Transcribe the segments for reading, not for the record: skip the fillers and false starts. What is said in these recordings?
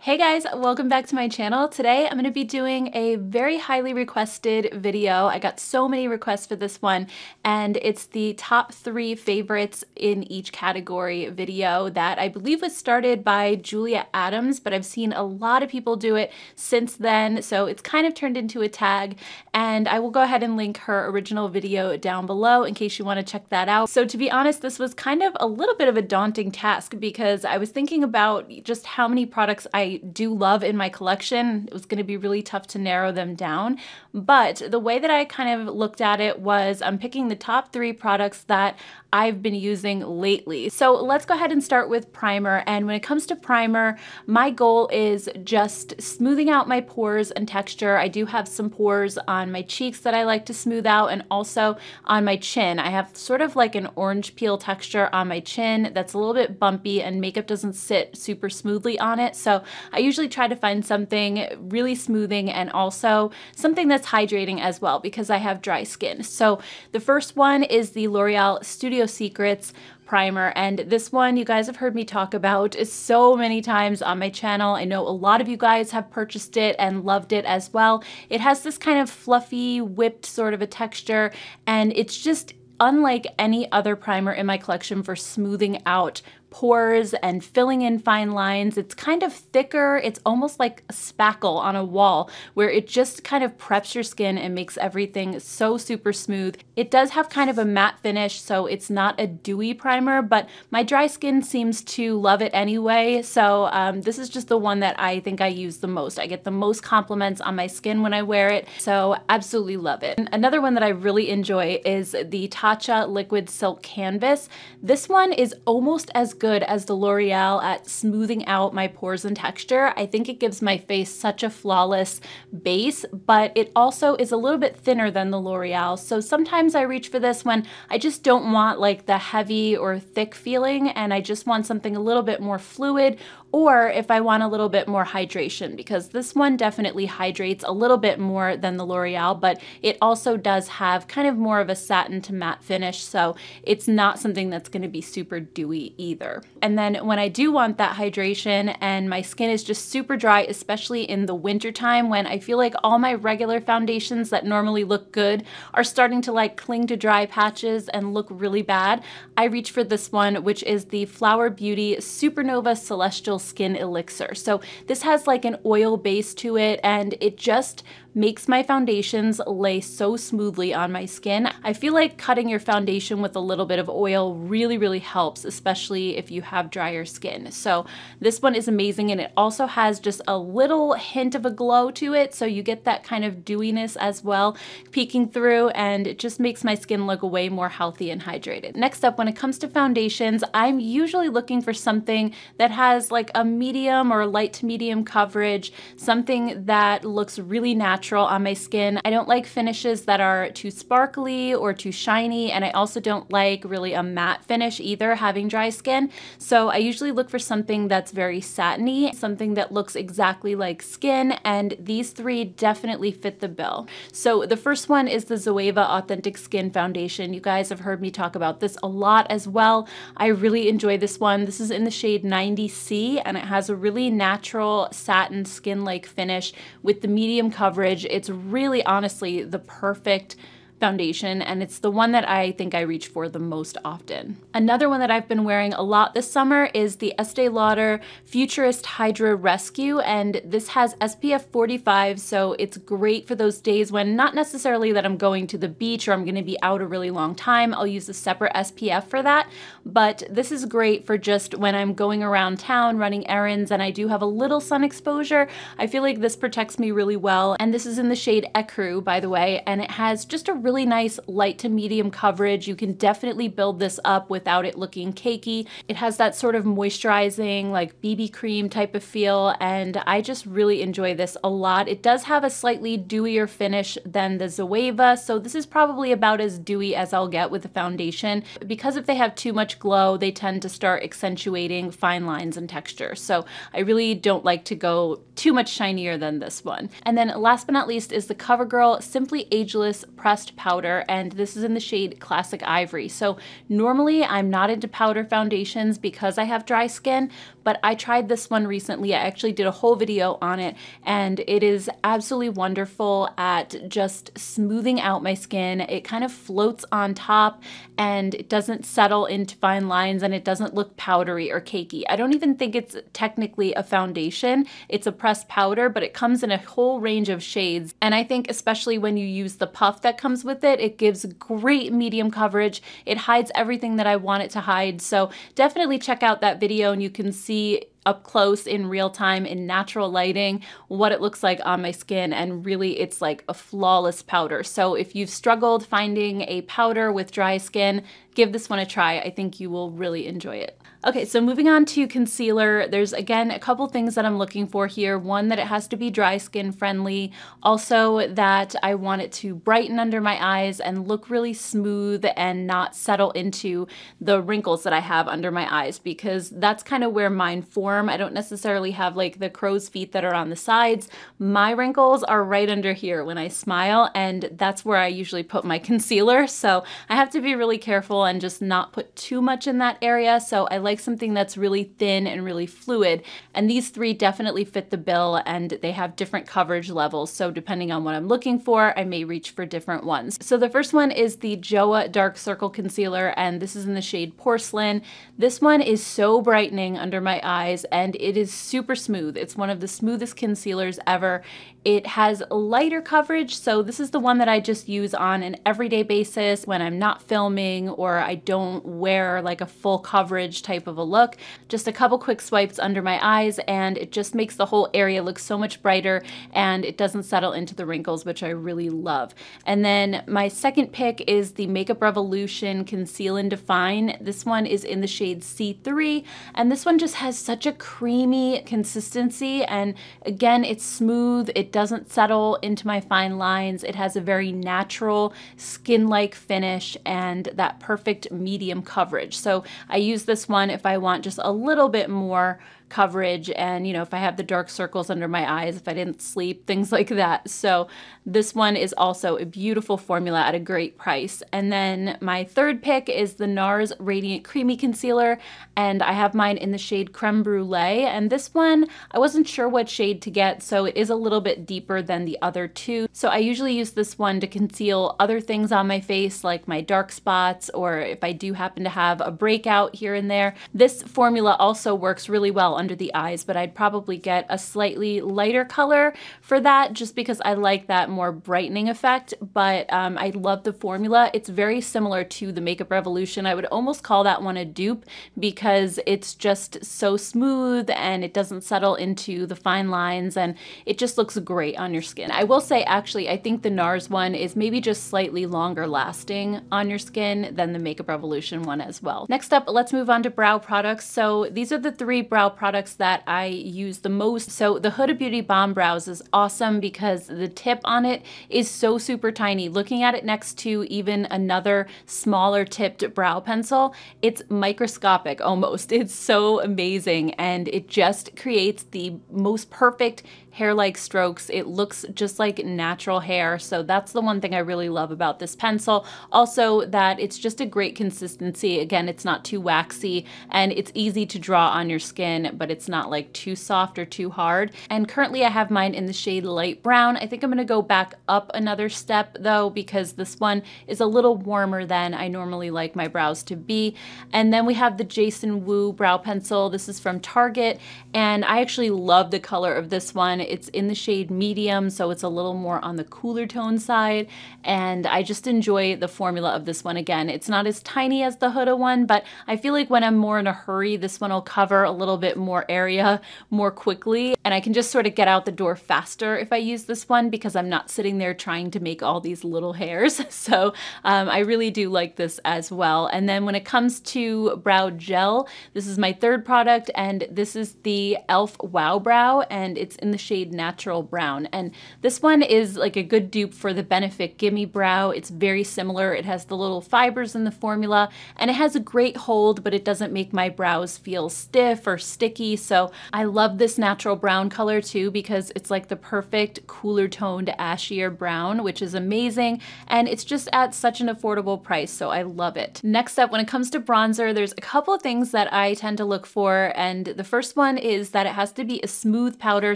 Hey guys, welcome back to my channel. Today I'm going to be doing a very highly requested video. I got so many requests for this one, and it's the top 3 favorites in each category video that I believe was started by Julia Adams, but I've seen a lot of people do it since then, so it's kind of turned into a tag, and I will go ahead and link her original video down below in case you want to check that out. So to be honest, this was kind of a little bit of a daunting task because I was thinking about just how many products I do love in my collection. It was going to be really tough to narrow them down, but the way that I kind of looked at it was I'm picking the top 3 products that I've been using lately. So let's go ahead and start with primer. And when it comes to primer, my goal is just smoothing out my pores and texture. I do have some pores on my cheeks that I like to smooth out, and also on my chin. I have sort of like an orange peel texture on my chin that's a little bit bumpy, and makeup doesn't sit super smoothly on it. So I usually try to find something really smoothing and also something that's hydrating as well because I have dry skin. So the first one is the L'Oreal Studio Secrets primer, and this one you guys have heard me talk about so many times on my channel. I know a lot of you guys have purchased it and loved it as well. It has this kind of fluffy, whipped sort of a texture, and it's just unlike any other primer in my collection for smoothing out pores and filling in fine lines. It's kind of thicker. It's almost like a spackle on a wall where it just kind of preps your skin and makes everything so super smooth. It does have kind of a matte finish, so it's not a dewy primer, but my dry skin seems to love it anyway. So this is just the one that I think I use the most. I get the most compliments on my skin when I wear it, so absolutely love it. And another one that I really enjoy is the Tatcha Liquid Silk Canvas. This one is almost as good as the L'Oreal at smoothing out my pores and texture. I think it gives my face such a flawless base, but it also is a little bit thinner than the L'Oreal. So sometimes I reach for this when I just don't want like the heavy or thick feeling, and I just want something a little bit more fluid, or if I want a little bit more hydration, because this one definitely hydrates a little bit more than the L'Oreal, but it also does have kind of more of a satin to matte finish, so it's not something that's going to be super dewy either. And then when I do want that hydration and my skin is just super dry, especially in the winter time when I feel like all my regular foundations that normally look good are starting to like cling to dry patches and look really bad, I reach for this one, which is the Flower Beauty Supernova Celestial Skin Elixir. So this has like an oil base to it, and it just makes my foundations lay so smoothly on my skin. I feel like cutting your foundation with a little bit of oil really helps, especially if you have drier skin. So this one is amazing, and it also has just a little hint of a glow to it, so you get that kind of dewiness as well peeking through, and it just makes my skin look way more healthy and hydrated. Next up, when it comes to foundations, I'm usually looking for something that has like a medium or light to medium coverage, something that looks really natural on my skin. I don't like finishes that are too sparkly or too shiny, and I also don't like really a matte finish either, having dry skin. So I usually look for something that's very satiny, something that looks exactly like skin, and these 3 definitely fit the bill. So the first one is the Zoeva Authentic Skin Foundation. You guys have heard me talk about this a lot as well. I really enjoy this one. This is in the shade 90C, and it has a really natural satin skin-like finish with the medium coverage. It's really honestly the perfect foundation, and it's the one that I think I reach for the most often. Another one that I've been wearing a lot this summer is the Estee Lauder Futurist Hydra Rescue, and this has SPF 45, so it's great for those days when not necessarily that I'm going to the beach or I'm going to be out a really long time. I'll use a separate SPF for that, but this is great for just when I'm going around town running errands and I do have a little sun exposure. I feel like this protects me really well, and this is in the shade Ecru, by the way, and it has just a really nice light to medium coverage. You can definitely build this up without it looking cakey. It has that sort of moisturizing like BB cream type of feel, and I just really enjoy this a lot. It does have a slightly dewier finish than the Zoeva, so this is probably about as dewy as I'll get with a foundation, because if they have too much glow, they tend to start accentuating fine lines and texture. So I really don't like to go too much shinier than this one. And then last but not least is the CoverGirl Simply Ageless Pressed blush powder, and this is in the shade Classic Ivory. So normally I'm not into powder foundations because I have dry skin, but I tried this one recently. I actually did a whole video on it, and it is absolutely wonderful at just smoothing out my skin. It kind of floats on top and it doesn't settle into fine lines, and it doesn't look powdery or cakey. I don't even think it's technically a foundation. It's a pressed powder, but it comes in a whole range of shades. And I think especially when you use the puff that comes with it, it gives great medium coverage. It hides everything that I want it to hide. So definitely check out that video and you can see up close in real time in natural lighting what it looks like on my skin, and really it's like a flawless powder. So if you've struggled finding a powder with dry skin, give this one a try. I think you will really enjoy it. Okay, so moving on to concealer, there's again a couple things that I'm looking for here. One, that it has to be dry skin friendly. Also, that I want it to brighten under my eyes and look really smooth and not settle into the wrinkles that I have under my eyes, because that's kind of where mine form. I don't necessarily have like the crow's feet that are on the sides. My wrinkles are right under here when I smile, and that's where I usually put my concealer. So I have to be really careful and just not put too much in that area. So I like something that's really thin and really fluid, and these three definitely fit the bill, and they have different coverage levels, so depending on what I'm looking for, I may reach for different ones. So the first one is the JOAH Dark Circle Concealer, and this is in the shade Porcelain. This one is so brightening under my eyes, and it is super smooth. It's one of the smoothest concealers ever. It has lighter coverage, so this is the one that I just use on an everyday basis when I'm not filming or I don't wear like a full coverage type of a look. Just a couple quick swipes under my eyes, and it just makes the whole area look so much brighter, and it doesn't settle into the wrinkles, which I really love. And then my second pick is the Makeup Revolution Conceal and Define. This one is in the shade C3, and this one just has such a creamy consistency, and again, it's smooth. It doesn't settle into my fine lines. It has a very natural skin-like finish and that perfect medium coverage. So I use this one if I want just a little bit more coverage, and you know, if I have the dark circles under my eyes, if I didn't sleep, things like that. So this one is also a beautiful formula at a great price. And then my third pick is the NARS Radiant Creamy Concealer, and I have mine in the shade Creme Brulee. And this one, I wasn't sure what shade to get, so it is a little bit deeper than the other two. So I usually use this one to conceal other things on my face, like my dark spots, or if I do happen to have a breakout here and there. This formula also works really well under the eyes, but I'd probably get a slightly lighter color for that just because I like that more brightening effect. But I love the formula. It's very similar to the Makeup Revolution. I would almost call that one a dupe because it's just so smooth and it doesn't settle into the fine lines, and it just looks great on your skin. I will say, actually, I think the NARS one is maybe just slightly longer lasting on your skin than the Makeup Revolution one as well. Next up, let's move on to brow products. So these are the three brow products that I use the most. So the Huda Beauty Balm Brows is awesome because the tip on it is so super tiny. Looking at it next to even another smaller tipped brow pencil, it's microscopic almost. It's so amazing, and it just creates the most perfect hair-like strokes. It looks just like natural hair. So that's the one thing I really love about this pencil. Also, that it's just a great consistency. Again, it's not too waxy, and it's easy to draw on your skin, but it's not like too soft or too hard. And currently I have mine in the shade Light Brown. I think I'm gonna go back up another step though, because this one is a little warmer than I normally like my brows to be. And then we have the Jason Wu brow pencil. This is from Target, and I actually love the color of this one. It's in the shade Medium, so it's a little more on the cooler tone side, and I just enjoy the formula of this one. Again, it's not as tiny as the Huda one, but I feel like when I'm more in a hurry, this one will cover a little bit more area more quickly, and I can just sort of get out the door faster if I use this one because I'm not sitting there trying to make all these little hairs. So I really do like this as well. And then when it comes to brow gel, this is my third product, and this is the e.l.f. Wow Brow, and it's in the shade Natural Brown. And this one is like a good dupe for the Benefit Gimme Brow. It's very similar. It has the little fibers in the formula, and it has a great hold, but it doesn't make my brows feel stiff or sticky sticky. So I love this natural brown color too, because it's like the perfect cooler toned ashier brown, which is amazing. And it's just at such an affordable price, so I love it. Next up, when it comes to bronzer, there's a couple of things that I tend to look for. And the first one is that it has to be a smooth powder,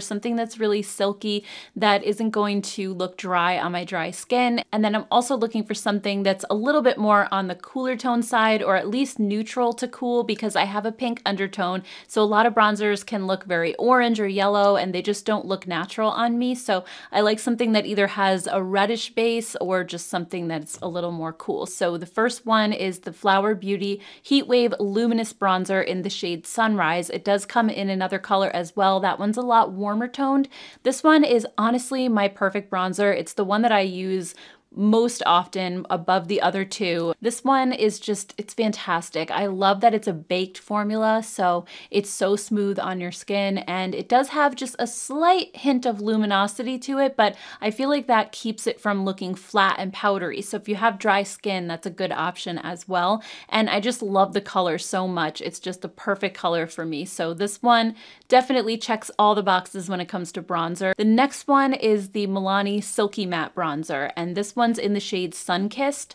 something that's really silky, that isn't going to look dry on my dry skin. And then I'm also looking for something that's a little bit more on the cooler tone side, or at least neutral to cool, because I have a pink undertone. So a lot of bronzers can look very orange or yellow and they just don't look natural on me. So I like something that either has a reddish base or just something that's a little more cool. So the first one is the Flower Beauty Heat Wave Luminous Bronzer in the shade Sunrise. It does come in another color as well. That one's a lot warmer toned. This one is honestly my perfect bronzer. It's the one that I use most often above the other two. This one is just, it's fantastic. I love that it's a baked formula, so it's so smooth on your skin, and it does have just a slight hint of luminosity to it, but I feel like that keeps it from looking flat and powdery. So if you have dry skin, that's a good option as well. And I just love the color so much. It's just the perfect color for me. So this one definitely checks all the boxes when it comes to bronzer. The next one is the Milani Silky Matte Bronzer, and this one's in the shade Sunkissed.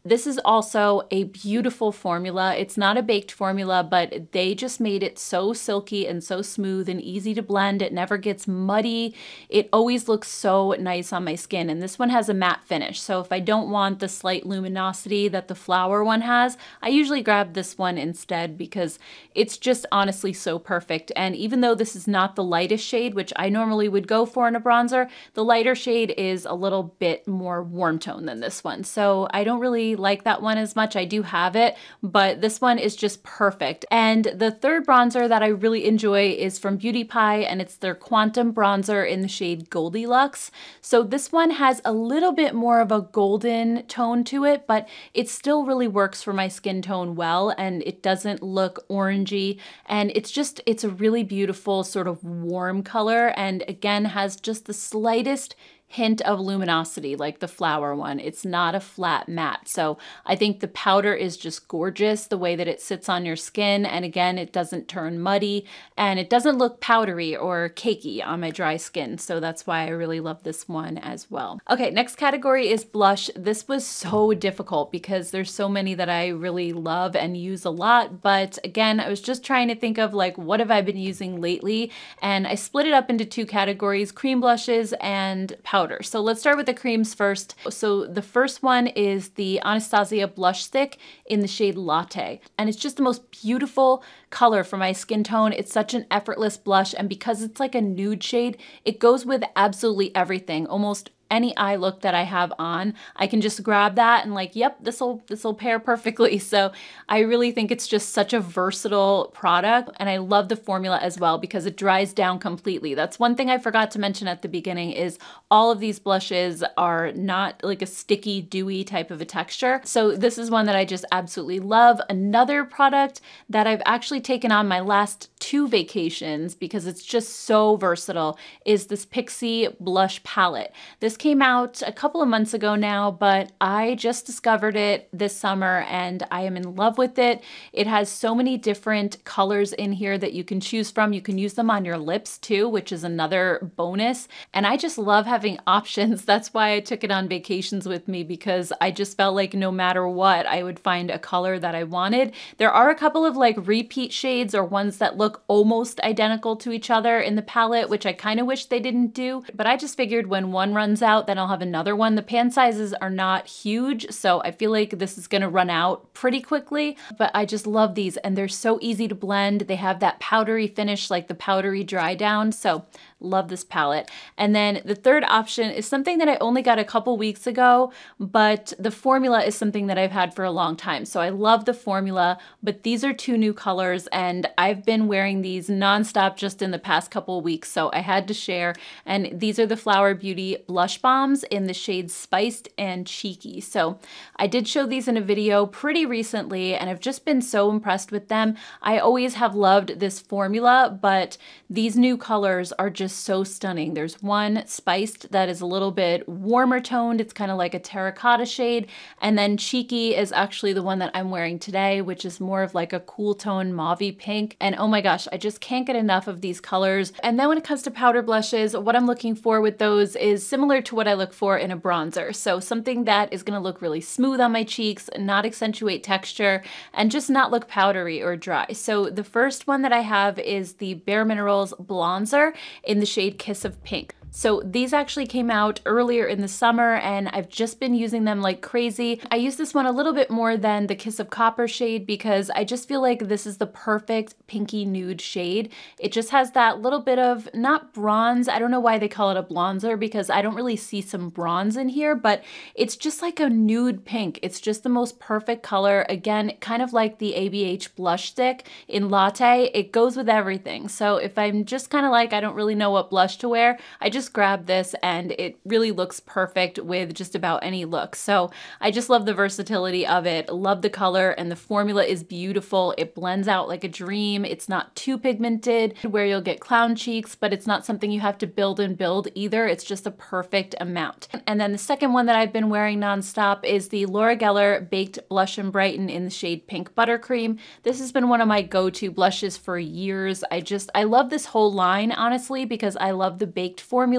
This is also a beautiful formula. It's not a baked formula, but they just made it so silky and so smooth and easy to blend. It never gets muddy. It always looks so nice on my skin. And this one has a matte finish. So if I don't want the slight luminosity that the Flower one has, I usually grab this one instead, because it's just honestly so perfect. And even though this is not the lightest shade, which I normally would go for in a bronzer, the lighter shade is a little bit more warm tone than this one. So I don't really like that one as much. I do have it, but this one is just perfect. And the third bronzer that I really enjoy is from Beauty Pie, and it's their Quantum Bronzer in the shade Goldilux. So this one has a little bit more of a golden tone to it, but it still really works for my skin tone well, and it doesn't look orangey. And it's a really beautiful sort of warm color, and again has just the slightest hint of luminosity like the Flower one. It's not a flat matte. So I think the powder is just gorgeous the way that it sits on your skin. And again, it doesn't turn muddy and it doesn't look powdery or cakey on my dry skin. So that's why I really love this one as well. Okay, next category is blush. This was so difficult because there's so many that I really love and use a lot. But again, I was just trying to think of like, what have I been using lately? And I split it up into two categories, cream blushes and powder. So let's start with the creams first. So the first one is the Anastasia Blush Stick in the shade Latte. And it's just the most beautiful color for my skin tone. It's such an effortless blush. And because it's like a nude shade, it goes with absolutely everything. Almost any eye look that I have on, I can just grab that and like, yep, this'll pair perfectly. So I really think it's just such a versatile product. And I love the formula as well because it dries down completely. That's one thing I forgot to mention at the beginning is all of these blushes are not like a sticky, dewy type of a texture. So this is one that I just absolutely love. Another product that I've actually taken on my last 2 vacations because it's just so versatile is this Pixi Blush Palette. This came out a couple of months ago now, but I just discovered it this summer and I am in love with it. It has so many different colors in here that you can choose from. You can use them on your lips too, which is another bonus. And I just love having options. That's why I took it on vacations with me because I just felt like no matter what, I would find a color that I wanted. There are a couple of like repeat shades or ones that look almost identical to each other in the palette, which I kind of wish they didn't do. But I just figured when one runs out, then I'll have another one. The pan sizes are not huge, so I feel like this is gonna run out pretty quickly, but I just love these and they're so easy to blend. They have that powdery finish, like the powdery dry down, so love this palette. And then the third option is something that I only got a couple weeks ago, but the formula is something that I've had for a long time. So I love the formula, but these are 2 new colors and I've been wearing these nonstop just in the past couple weeks, so I had to share. And these are the Flower Beauty Blush Bombs in the shades Spiced and Cheeky. So I did show these in a video pretty recently and I've just been so impressed with them. I always have loved this formula, but these new colors are just just so stunning. There's one spiced that is a little bit warmer toned. It's kind of like a terracotta shade. And then Cheeky is actually the one that I'm wearing today, which is more of like a cool tone mauvey pink. And oh my gosh, I just can't get enough of these colors. And then when it comes to powder blushes, what I'm looking for with those is similar to what I look for in a bronzer. So something that is going to look really smooth on my cheeks, not accentuate texture, and just not look powdery or dry. So the first one that I have is the Bare Minerals Blonzer in the shade Kiss of Pink. So these actually came out earlier in the summer and I've just been using them like crazy. I use this one a little bit more than the Kiss of Copper shade because I just feel like this is the perfect pinky nude shade. It just has that little bit of, not bronze, I don't know why they call it a blonzer because I don't really see some bronze in here, but it's just like a nude pink. It's just the most perfect color. Again, kind of like the ABH blush stick in Latte, it goes with everything. So if I'm just kind of like, I don't really know what blush to wear, I just grab this and it really looks perfect with just about any look. So I just love the versatility of it, love the color, and the formula is beautiful. It blends out like a dream. It's not too pigmented where you'll get clown cheeks, but it's not something you have to build and build either. It's just a perfect amount. And then the second one that I've been wearing nonstop is the Laura Geller Baked Blush and Brighten in the shade Pink Buttercream. This has been one of my go-to blushes for years. I love this whole line, honestly, because I love the baked formula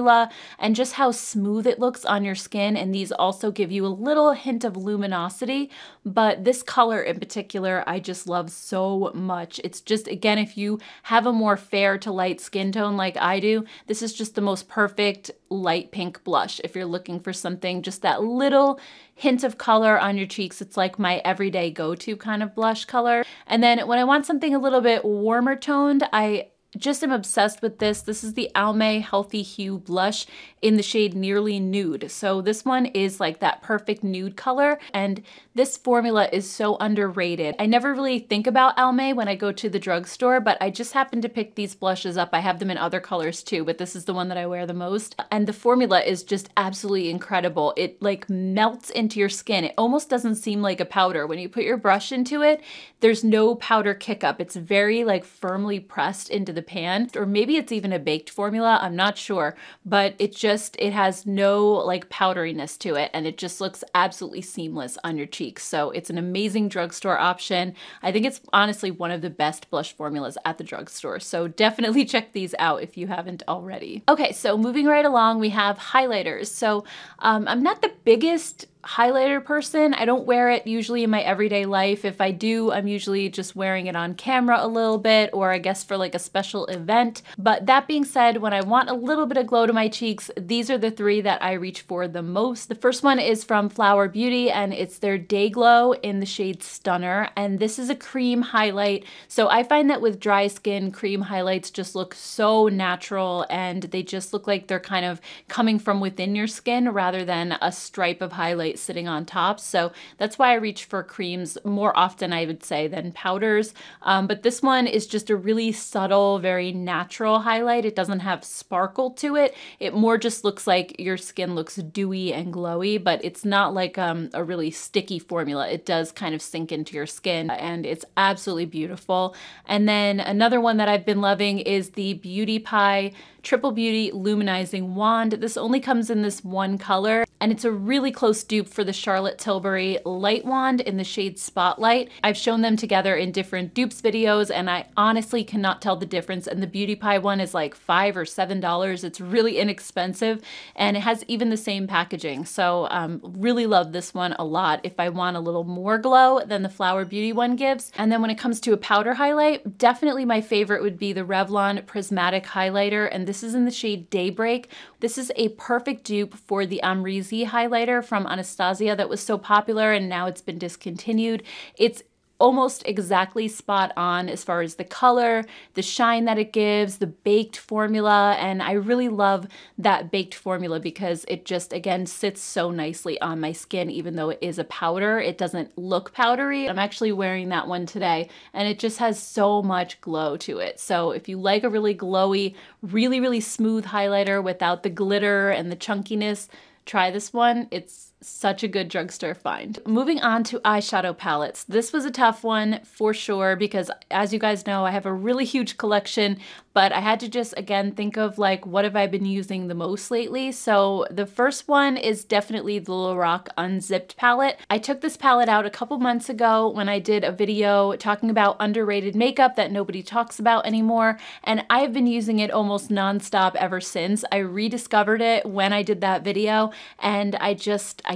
and just how smooth it looks on your skin, and these also give you a little hint of luminosity, but this color in particular I just love so much. It's just, again, if you have a more fair to light skin tone like I do, this is just the most perfect light pink blush. If you're looking for something, just that little hint of color on your cheeks, it's like my everyday go-to kind of blush color. And then when I want something a little bit warmer toned, I just am obsessed with this. This is the Almay Healthy Hue Blush in the shade Nearly Nude. So this one is like that perfect nude color, and this formula is so underrated. I never really think about Almay when I go to the drugstore, but I just happened to pick these blushes up. I have them in other colors too, but this is the one that I wear the most. And the formula is just absolutely incredible. It like melts into your skin. It almost doesn't seem like a powder. When you put your brush into it, there's no powder kick up. It's very like firmly pressed into the pan, or maybe it's even a baked formula, I'm not sure, but it has no like powderiness to it, and it just looks absolutely seamless on your cheeks. So it's an amazing drugstore option. I think it's honestly one of the best blush formulas at the drugstore, so definitely check these out if you haven't already. Okay, so moving right along, we have highlighters. So I'm not the biggest highlighter person. I don't wear it usually in my everyday life. If I do, I'm usually just wearing it on camera a little bit, or I guess for like a special event. But that being said, when I want a little bit of glow to my cheeks, these are the three that I reach for the most. The first one is from Flower Beauty, and it's their Day Glow in the shade Stunner. And this is a cream highlight. So I find that with dry skin, cream highlights just look so natural, and they just look like they're kind of coming from within your skin rather than a stripe of highlight sitting on top. So that's why I reach for creams more often, I would say, than powders. But this one is just a really subtle, very natural highlight. It doesn't have sparkle to it. It more just looks like your skin looks dewy and glowy, but it's not like a really sticky formula. It does kind of sink into your skin, and it's absolutely beautiful. And then another one that I've been loving is the Beauty Pie Triple Beauty Luminizing Wand. This only comes in this one color, and it's a really close dupe for the Charlotte Tilbury Light Wand in the shade Spotlight. I've shown them together in different dupes videos, and I honestly cannot tell the difference. And the Beauty Pie one is like $5 or $7. It's really inexpensive, and it has even the same packaging. So really love this one a lot if I want a little more glow than the Flower Beauty one gives. And then when it comes to a powder highlight, definitely my favorite would be the Revlon Prismatic Highlighter, and this is in the shade Daybreak. This is a perfect dupe for the Amrezy highlighter from Anastasia that was so popular and now it's been discontinued. It's almost exactly spot on as far as the color, the shine that it gives, the baked formula, and I really love that baked formula because it just, again, sits so nicely on my skin. Even though it is a powder, it doesn't look powdery. I'm actually wearing that one today, and it just has so much glow to it. So if you like a really glowy, really, really smooth highlighter without the glitter and the chunkiness, try this one. It's such a good drugstore find. Moving on to eyeshadow palettes. This was a tough one for sure because, as you guys know, I have a really huge collection, but I had to just, again, think of like, what have I been using the most lately? So the first one is definitely the Lorac Unzipped palette. I took this palette out a couple months ago when I did a video talking about underrated makeup that nobody talks about anymore, and I've been using it almost nonstop ever since. I rediscovered it when I did that video, and I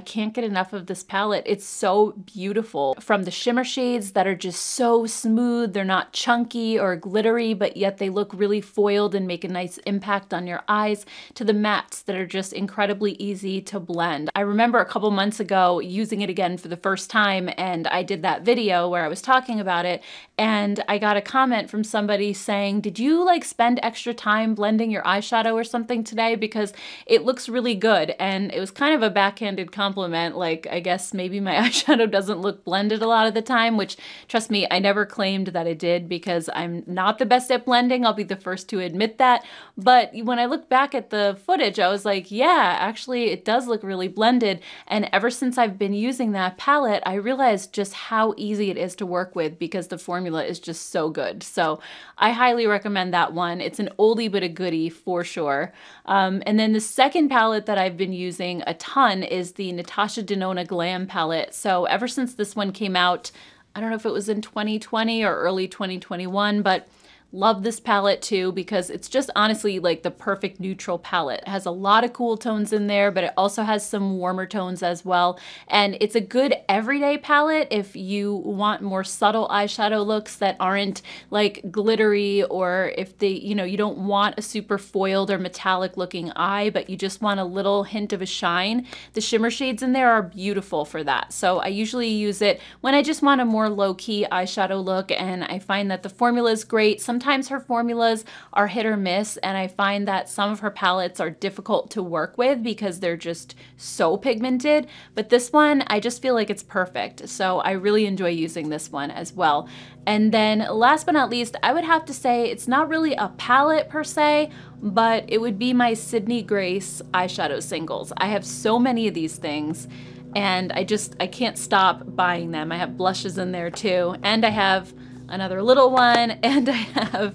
can't get enough of this palette. It's so beautiful. From the shimmer shades that are just so smooth, they're not chunky or glittery, but yet they look really foiled and make a nice impact on your eyes, to the mattes that are just incredibly easy to blend. I remember a couple months ago using it again for the first time, and I did that video where I was talking about it, and I got a comment from somebody saying, did you like spend extra time blending your eyeshadow or something today? Because it looks really good. And it was kind of a backhanded compliment. Like, I guess maybe my eyeshadow doesn't look blended a lot of the time, which, trust me, I never claimed that I did because I'm not the best at blending. I'll be the first to admit that. But when I look back at the footage, I was like, yeah, actually it does look really blended. And ever since I've been using that palette, I realized just how easy it is to work with because the formula is just so good. So I highly recommend that one. It's an oldie but a goodie for sure. And then the second palette that I've been using a ton is the Natasha Denona Glam palette. So ever since this one came out, I don't know if it was in 2020 or early 2021, but love this palette too because it's just honestly like the perfect neutral palette. It has a lot of cool tones in there, but it also has some warmer tones as well. And it's a good everyday palette if you want more subtle eyeshadow looks that aren't like glittery, or if you don't want a super foiled or metallic looking eye, but you just want a little hint of a shine. The shimmer shades in there are beautiful for that. So I usually use it when I just want a more low-key eyeshadow look, and I find that the formula is great. Sometimes her formulas are hit or miss, and I find that some of her palettes are difficult to work with because they're just so pigmented, but this one, I just feel like it's perfect. So I really enjoy using this one as well. And then last but not least, I would have to say it's not really a palette per se, but it would be my Sydney Grace eyeshadow singles. I have so many of these things, and I can't stop buying them. I have blushes in there too, and I have another little one, and I have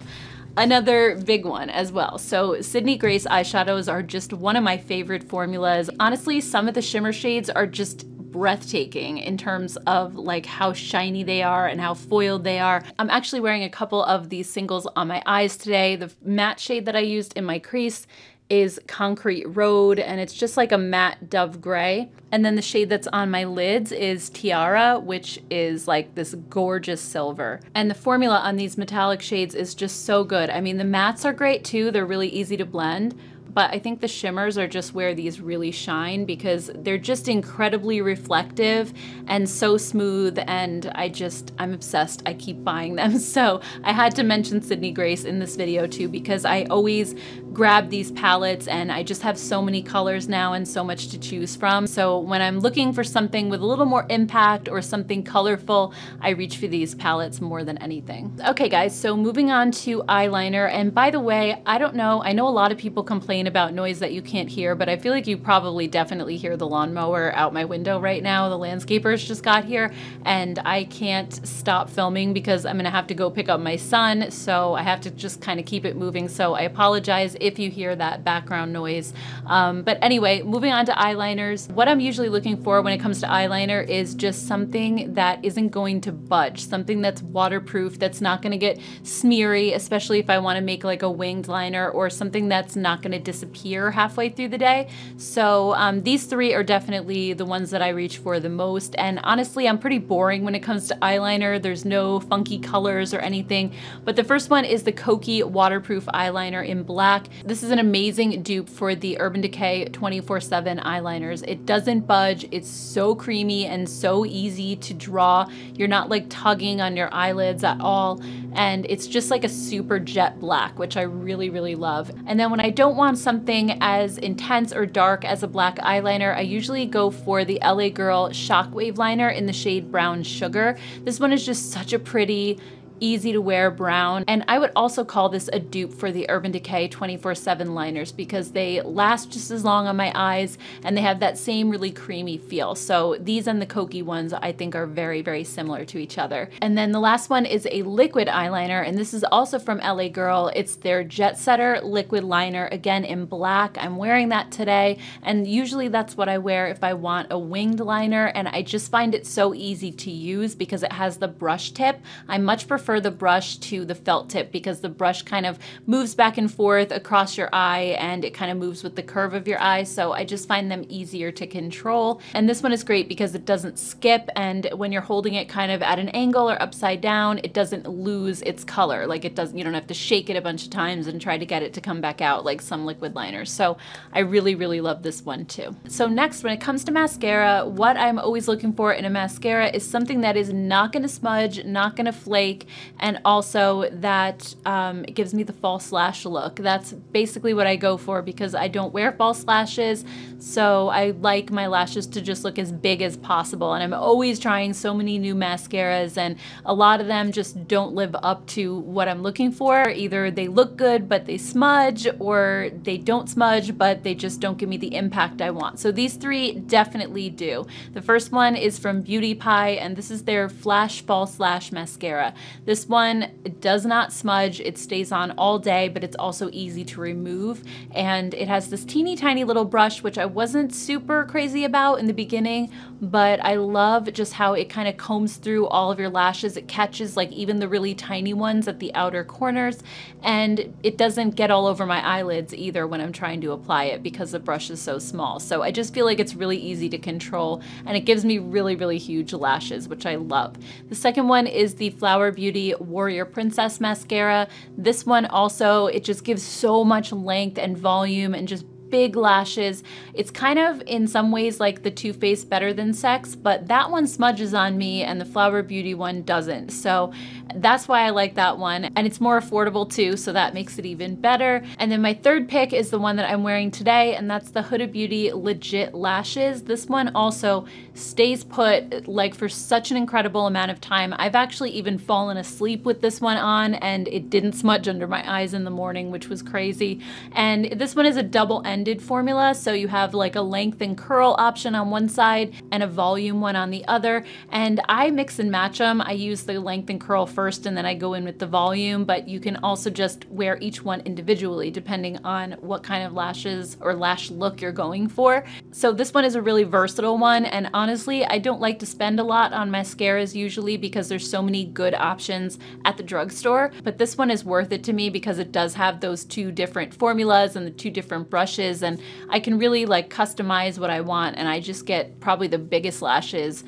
another big one as well. So Sydney Grace eyeshadows are just one of my favorite formulas. Honestly, some of the shimmer shades are just breathtaking in terms of like how shiny they are and how foiled they are. I'm actually wearing a couple of these singles on my eyes today. The matte shade that I used in my crease is Concrete Road, and it's just like a matte dove gray. And then the shade that's on my lids is Tiara, which is like this gorgeous silver. And the formula on these metallic shades is just so good. I mean, the mattes are great too. They're really easy to blend. But I think the shimmers are just where these really shine because they're just incredibly reflective and so smooth, and I'm obsessed. I keep buying them. So I had to mention Sydney Grace in this video too because I always grab these palettes and I just have so many colors now and so much to choose from. So when I'm looking for something with a little more impact or something colorful, I reach for these palettes more than anything. Okay guys, so moving on to eyeliner. And by the way, I don't know, I know a lot of people complain about noise that you can't hear, but I feel like you probably definitely hear the lawnmower out my window right now. The landscapers just got here and I can't stop filming because I'm gonna have to go pick up my son, so I have to just kind of keep it moving. So I apologize if you hear that background noise. But anyway, moving on to eyeliners. What I'm usually looking for when it comes to eyeliner is just something that isn't going to budge, something that's waterproof, that's not gonna get smeary, especially if I wanna make like a winged liner, or something that's not gonna disappear halfway through the day. So these three are definitely the ones that I reach for the most. And honestly, I'm pretty boring when it comes to eyeliner. There's no funky colors or anything. But the first one is the Kokie Waterproof Eyeliner in black. This is an amazing dupe for the Urban Decay 24/7 eyeliners. It doesn't budge. It's so creamy and so easy to draw. You're not like tugging on your eyelids at all. And it's just like a super jet black, which I really, really love. And then when I don't want something as intense or dark as a black eyeliner, I usually go for the LA Girl Shockwave Liner in the shade Brown Sugar. This one is just such a pretty, easy to wear brown. And I would also call this a dupe for the Urban Decay 24/7 liners because they last just as long on my eyes and they have that same really creamy feel. So these and the Kokie ones I think are very, very similar to each other. And then the last one is a liquid eyeliner, and this is also from LA Girl. It's their Jet Setter liquid liner, again in black. I'm wearing that today, and usually that's what I wear if I want a winged liner, and I just find it so easy to use because it has the brush tip. I much prefer the brush to the felt tip because the brush kind of moves back and forth across your eye and it kind of moves with the curve of your eye, so I just find them easier to control. And this one is great because it doesn't skip, and when you're holding it kind of at an angle or upside down, it doesn't lose its color. Like it doesn't, you don't have to shake it a bunch of times and try to get it to come back out like some liquid liners. So I really, really love this one too. So next, when it comes to mascara, what I'm always looking for in a mascara is something that is not gonna smudge, not gonna flake, and also that it gives me the false lash look. That's basically what I go for because I don't wear false lashes, so I like my lashes to just look as big as possible. And I'm always trying so many new mascaras, and a lot of them just don't live up to what I'm looking for. Either they look good but they smudge, or they don't smudge but they just don't give me the impact I want. So these three definitely do. The first one is from Beauty Pie, and this is their Flash False Lash Mascara. This one does not smudge, it stays on all day, but it's also easy to remove. And it has this teeny tiny little brush, which I wasn't super crazy about in the beginning, but I love just how it kind of combs through all of your lashes. It catches like even the really tiny ones at the outer corners, and it doesn't get all over my eyelids either when I'm trying to apply it because the brush is so small. So I just feel like it's really easy to control, and it gives me really, really huge lashes, which I love. The second one is the Flower Beauty Warrior Princess Mascara. This one also, it just gives so much length and volume and just big lashes. It's kind of in some ways like the Too Faced Better Than Sex, but that one smudges on me and the Flower Beauty one doesn't. So that's why I like that one. And it's more affordable too, so that makes it even better. And then my third pick is the one that I'm wearing today, and that's the Huda Beauty Legit Lashes. This one also stays put like for such an incredible amount of time. I've actually even fallen asleep with this one on and it didn't smudge under my eyes in the morning, which was crazy. And this one is a double-ended formula, so you have like a length and curl option on one side and a volume one on the other, and I mix and match them. I use the length and curl first and then I go in with the volume, but you can also just wear each one individually depending on what kind of lashes or lash look you're going for. So this one is a really versatile one, and honestly I don't like to spend a lot on mascaras usually because there's so many good options at the drugstore, but this one is worth it to me because it does have those two different formulas and the two different brushes, and I can really like customize what I want, and I just get probably the biggest lashes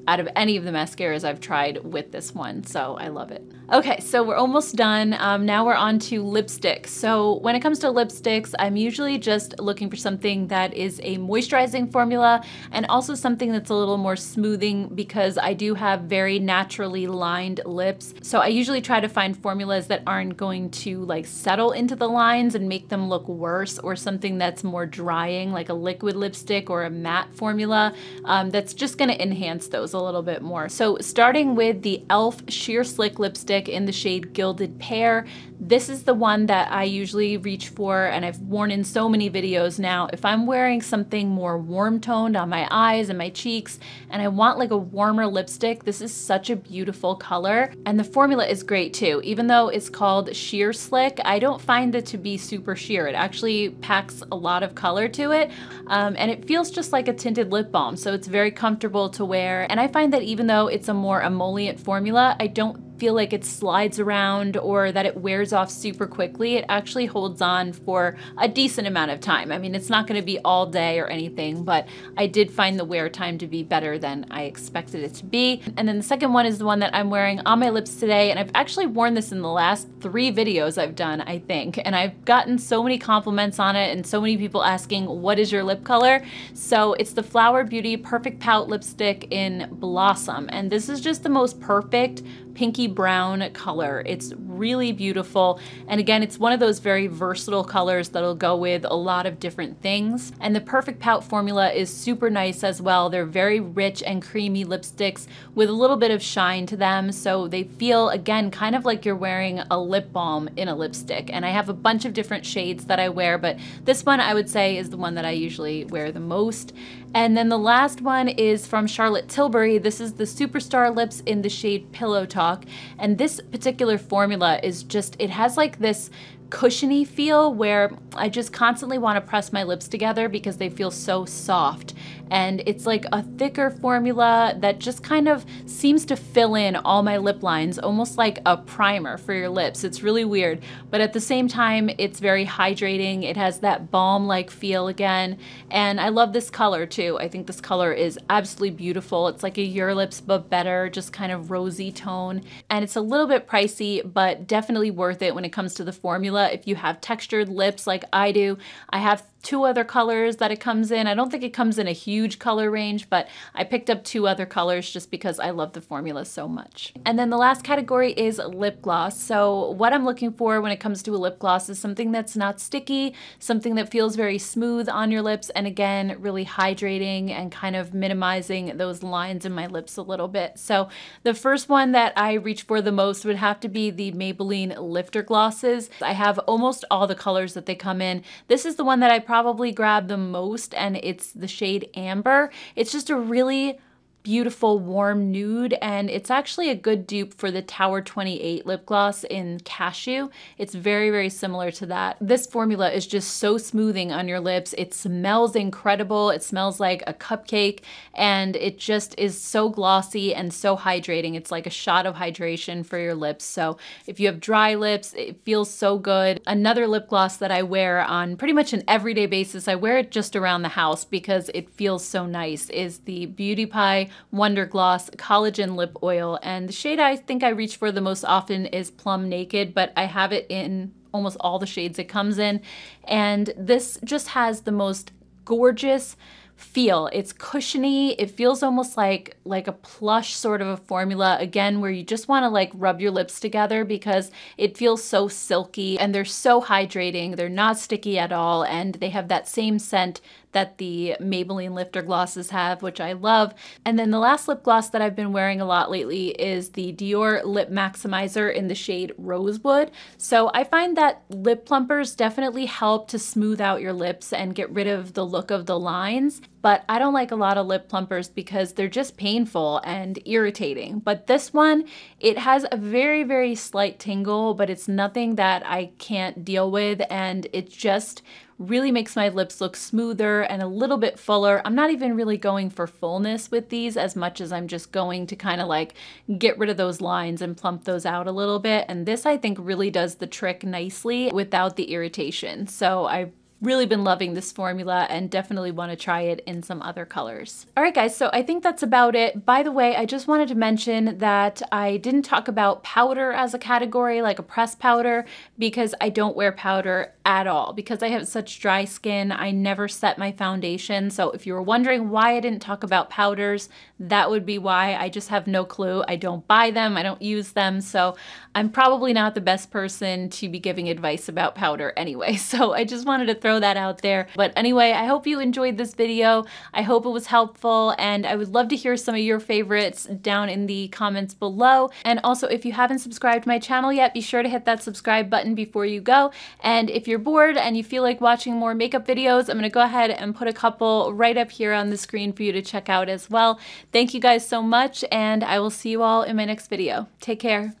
out of any of the mascaras I've tried with this one, so I love it. Okay, so we're almost done. Now we're on to lipsticks. So when it comes to lipsticks, I'm usually just looking for something that is a moisturizing formula and also something that's a little more smoothing because I do have very naturally lined lips. So I usually try to find formulas that aren't going to like settle into the lines and make them look worse, or something that's more drying like a liquid lipstick or a matte formula that's just gonna enhance those a little bit more. So starting with the e.l.f. Sheer Slick Lipstick in the shade Gilded Pear. This is the one that I usually reach for, and I've worn in so many videos now. If I'm wearing something more warm toned on my eyes and my cheeks, and I want like a warmer lipstick, this is such a beautiful color. And the formula is great too. Even though it's called Sheer Slick, I don't find it to be super sheer. It actually packs a lot of color to it, and it feels just like a tinted lip balm, so it's very comfortable to wear. And I find that even though it's a more emollient formula, I don't feel like it slides around or that it wears off super quickly. It actually holds on for a decent amount of time. I mean, it's not going to be all day or anything, but I did find the wear time to be better than I expected it to be. And then the second one is the one that I'm wearing on my lips today, and I've actually worn this in the last 3 videos I've done, I think, and I've gotten so many compliments on it and so many people asking, what is your lip color? So it's the Flower Beauty Perfect Pout Lipstick in Blossom, and this is just the most perfect pinky brown color. It's really beautiful. And again, it's one of those very versatile colors that'll go with a lot of different things. And the Perfect Pout formula is super nice as well. They're very rich and creamy lipsticks with a little bit of shine to them. So they feel, again, kind of like you're wearing a lip balm in a lipstick. And I have a bunch of different shades that I wear, but this one I would say is the one that I usually wear the most. And then the last one is from Charlotte Tilbury. This is the Superstar Lips in the shade Pillow Talk. And this particular formula is just, it has like this cushiony feel where I just constantly want to press my lips together because they feel so soft. And it's like a thicker formula that just kind of seems to fill in all my lip lines, almost like a primer for your lips. It's really weird, but at the same time, it's very hydrating. It has that balm-like feel again, and I love this color too. I think this color is absolutely beautiful. It's like a Your Lips but better, just kind of rosy tone, and it's a little bit pricey, but definitely worth it when it comes to the formula. If you have textured lips like I do, I have 2 other colors that it comes in. I don't think it comes in a huge color range, but I picked up 2 other colors just because I love the formula so much. And then the last category is lip gloss. So what I'm looking for when it comes to a lip gloss is something that's not sticky, something that feels very smooth on your lips, and again, really hydrating and kind of minimizing those lines in my lips a little bit. So the first one that I reach for the most would have to be the Maybelline Lifter Glosses. I have almost all the colors that they come in. This is the one that I probably grab the most, and it's the shade Amber. It's just a really beautiful warm nude, and it's actually a good dupe for the Tower 28 lip gloss in Cashew. It's very, very similar to that. This formula is just so smoothing on your lips. It smells incredible. It smells like a cupcake, and it just is so glossy and so hydrating. It's like a shot of hydration for your lips. So if you have dry lips, it feels so good. Another lip gloss that I wear on pretty much an everyday basis, I wear it just around the house because it feels so nice, is the Beauty Pie Wonder Gloss Collagen Lip Oil. And the shade I think I reach for the most often is Plum Naked, but I have it in almost all the shades it comes in. And this just has the most gorgeous feel. It's cushiony. It feels almost like a plush sort of a formula, again, where you just want to like rub your lips together because it feels so silky, and they're so hydrating. They're not sticky at all, and they have that same scent that the Maybelline Lifter Glosses have, which I love. And then the last lip gloss that I've been wearing a lot lately is the Dior Lip Maximizer in the shade Rosewood. So I find that lip plumpers definitely help to smooth out your lips and get rid of the look of the lines, but I don't like a lot of lip plumpers because they're just painful and irritating. But this one, it has a very, very slight tingle, but it's nothing that I can't deal with, and it just really makes my lips look smoother and a little bit fuller. I'm not even really going for fullness with these as much as I'm just going to kind of like get rid of those lines and plump those out a little bit. And this I think really does the trick nicely without the irritation. So I've really been loving this formula and definitely want to try it in some other colors. All right, guys, so I think that's about it. By the way, I just wanted to mention that I didn't talk about powder as a category, like a pressed powder, because I don't wear powder at all. Because I have such dry skin, I never set my foundation. So if you were wondering why I didn't talk about powders, that would be why. I just have no clue. I don't buy them, I don't use them, so I'm probably not the best person to be giving advice about powder anyway. So I just wanted to throw that out there. But anyway, I hope you enjoyed this video. I hope it was helpful, and I would love to hear some of your favorites down in the comments below. And also, if you haven't subscribed to my channel yet, be sure to hit that subscribe button before you go. And if you're bored and you feel like watching more makeup videos, I'm gonna go ahead and put a couple right up here on the screen for you to check out as well. Thank you guys so much, and I will see you all in my next video. Take care.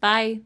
Bye.